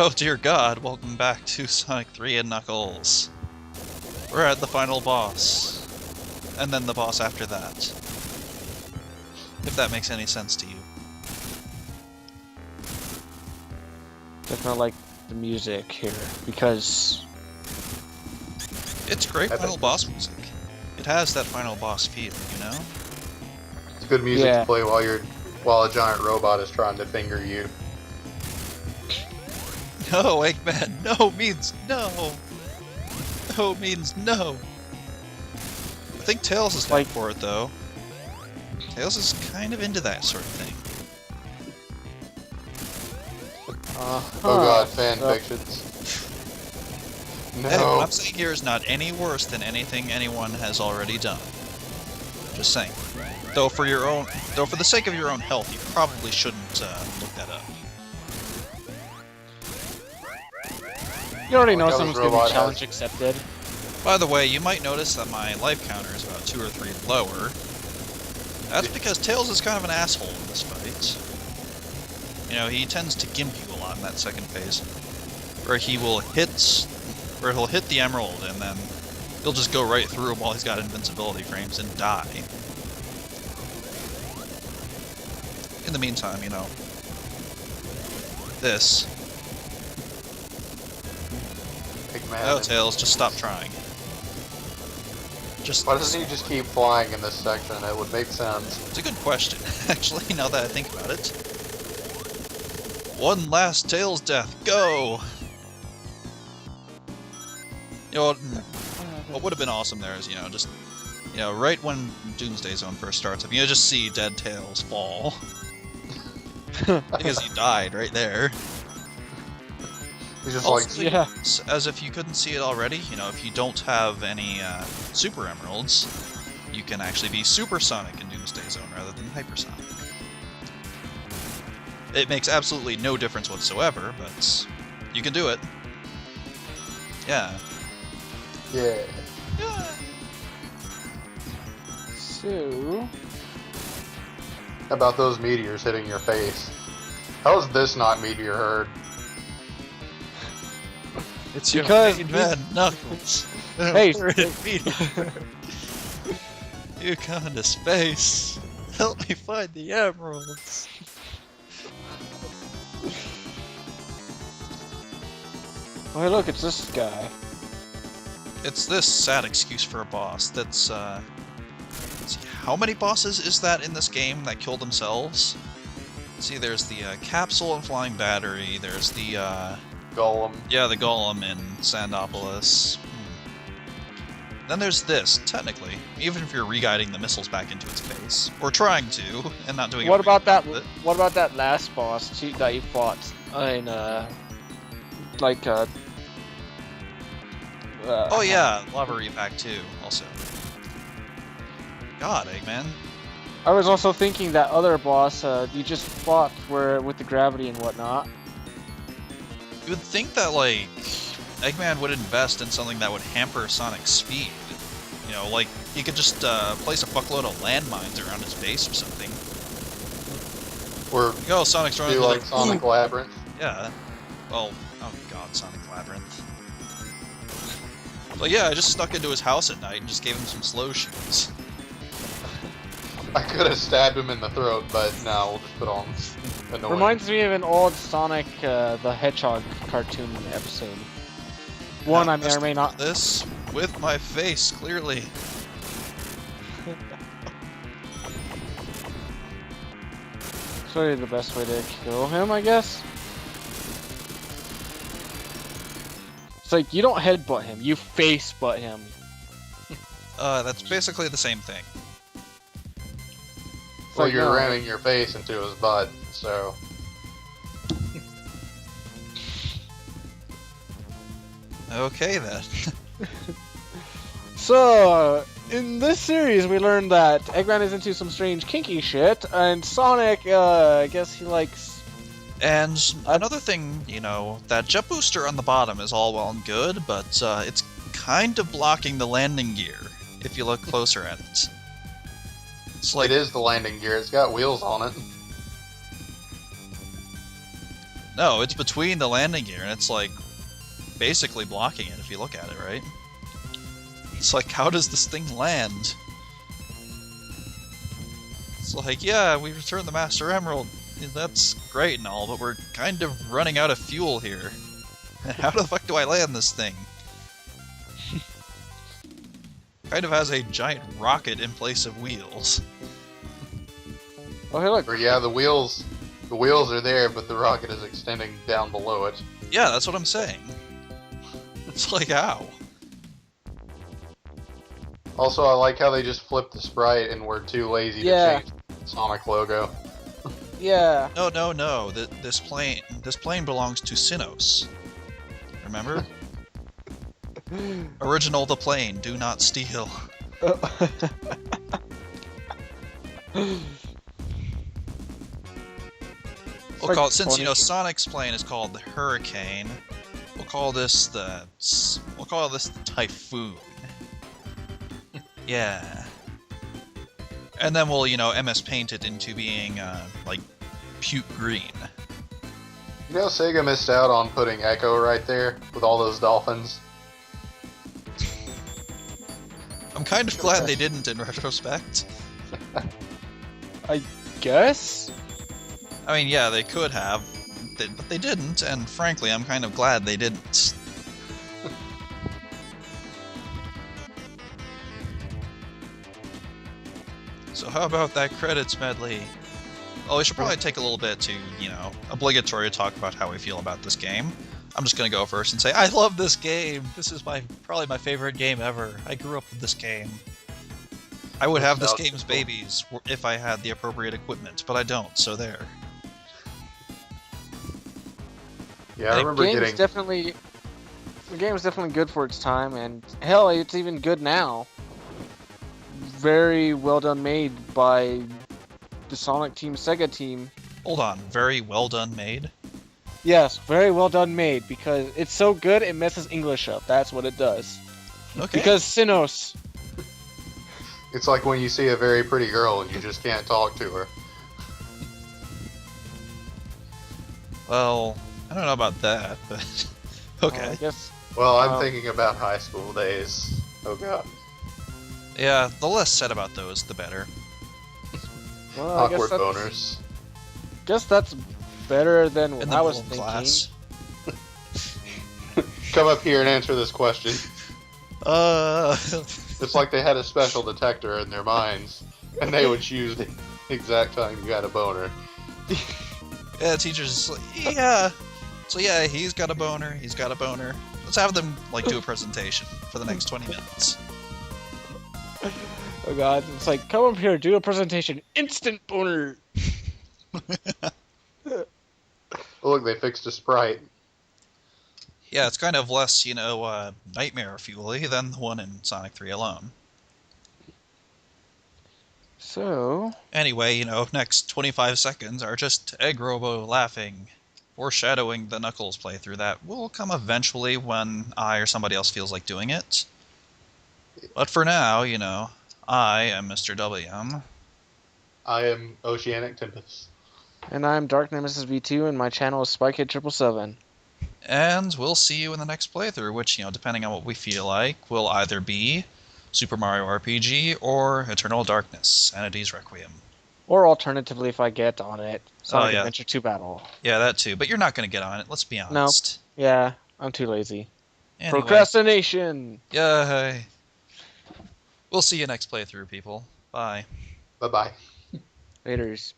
Oh dear God, welcome back to Sonic 3 and Knuckles. We're at the final boss. And then the boss after that. If that makes any sense to you. Definitely like the music here, because... It's great final boss music. It has that final boss feel, you know? It's good music to play while a giant robot is trying to finger you. No, Eggman, no means no! No means no! I think Tails is like for it, though. Tails is kind of into that sort of thing. Oh god, fan fictions. No. Hey, what I'm saying here is not any worse than anything anyone has already done. Just saying. Though for the sake of your own health, you probably shouldn't look that up. You already know someone's going to be challenge accepted. By the way, you might notice that my life counter is about 2 or 3 lower. That's because Tails is kind of an asshole in this fight. You know, he tends to gimp you a lot in that second phase, where he'll hit the emerald and then he'll just go right through him while he's got invincibility frames and die. In the meantime, you know, this. Oh, Tails, just stop trying. Why doesn't he just keep flying in this section? It would make sense. It's a good question, actually, now that I think about it. One last Tails death, go! You know what would have been awesome there is, you know, just, you know, right when Doomsday Zone first starts, you know, just see dead Tails fall. Because he died right there. He's just also, yeah. As if you couldn't see it already, you know, if you don't have any Super Emeralds, you can actually be Supersonic in Doomsday Zone rather than Hypersonic. It makes absolutely no difference whatsoever, but you can do it. Yeah. Yeah. Yeah. So... How about those meteors hitting your face? How is this not meteor herd? It's your main man, Knuckles. Hey, you come into space. Help me find the emeralds. Oh, hey, look, it's this guy. It's this sad excuse for a boss that's, let's see, how many bosses is that in this game that kill themselves? Let's see, there's the capsule and flying battery, there's the, Golem. Yeah, the Golem in Sandopolis. Then there's this, technically, even if you're re-guiding the missiles back into its face. Or trying to, and not doing it. What about that last boss that you fought in, oh yeah, Lava Repack 2, also. God, Eggman. I was also thinking that other boss you just fought with the gravity and whatnot. You would think that, like, Eggman would invest in something that would hamper Sonic's speed. You know, like, he could just place a fuckload of landmines around his base or something. Or oh, Sonic's running like Sonic Labyrinth. Yeah. Well, oh god, Sonic Labyrinth. But yeah, I just snuck into his house at night and just gave him some slow shoes. I could have stabbed him in the throat, but no, we'll just put on annoying. Reminds me of an old Sonic the Hedgehog cartoon episode. One I may or may not. This with my face, clearly. It's really the best way to kill him, I guess. It's like, you don't headbutt him, you face butt him. That's basically the same thing. Well, like, you're ramming your face into his butt, so... Okay, then. So, in this series, we learned that Eggman is into some strange kinky shit, and Sonic, I guess he likes... And another thing, you know, that jet booster on the bottom is all well and good, but it's kind of blocking the landing gear, if you look closer at it. It's like, it is the landing gear, it's got wheels on it. No, it's between the landing gear, and it's like basically blocking it if you look at it, right? It's like, how does this thing land? It's like, yeah, we returned the Master Emerald. That's great and all, but we're kind of running out of fuel here. How the fuck do I land this thing? Kind of has a giant rocket in place of wheels. Oh, hey, look. Or yeah, the wheels are there, but the rocket is extending down below it. Yeah, that's what I'm saying. It's like, how? Also, I like how they just flipped the sprite and were too lazy Yeah. to change the Sonic logo. Yeah. No. This plane belongs to Sinos. Remember? Original the plane, do not steal. We'll call it, since you know Sonic's plane is called the Hurricane, we'll call this the Typhoon. Yeah. And then we'll, MS paint it into being like puke green. You know, Sega missed out on putting Echo right there with all those dolphins. I'm kind of glad they didn't in retrospect. I guess? I mean, yeah, they could have, but they didn't, and frankly, I'm kind of glad they didn't. So how about that credits medley? Well, we should probably take a little bit to, obligatory talk about how we feel about this game. I'm just gonna go first and say, I love this game! This is probably my favorite game ever. I grew up with this game. I would have this game's babies if I had the appropriate equipment, but I don't, so there. Yeah, I remember getting... The game's definitely good for its time, and hell, it's even good now. Very well done made by the Sonic team, Sega team. Hold on, very well done made? Yes, very well done made, because it's so good it messes English up. That's what it does. Okay. Because Sinos. It's like when you see a very pretty girl and you just can't talk to her. Well, I don't know about that, but okay. I guess. Well, I'm thinking about high school days. Oh god. Yeah, the less said about those, the better. Well, Awkward boners. Guess that's better than what In the I was middle thinking. class. Come up here and answer this question. It's like they had a special detector in their minds, and they would choose the exact time you got a boner. Yeah, teachers is like, yeah. So yeah, he's got a boner, he's got a boner. Let's have them, do a presentation for the next 20 minutes. Oh god, it's like, come up here, do a presentation, instant boner! Oh, look, they fixed a sprite. Yeah, it's kind of less, nightmare fuel-y than the one in Sonic 3 alone. So... Anyway, next 25 seconds are just Egg Robo laughing, foreshadowing the Knuckles playthrough that will come eventually when I or somebody else feels like doing it. But for now, I am Mr. WM. I am Oceanic Tempest. And I'm Dark Nemesis V2, and my channel is SpyKid777. And we'll see you in the next playthrough, which, depending on what we feel like, will either be Super Mario RPG or Eternal Darkness, Entity's Requiem. Or alternatively, if I get on it, Sonic yeah. Adventure 2 Battle. Yeah, that too. But you're not going to get on it, let's be honest. No. Yeah, I'm too lazy. Anyway, Procrastination! yay! We'll see you next playthrough, people. Bye. Bye-bye. Laters.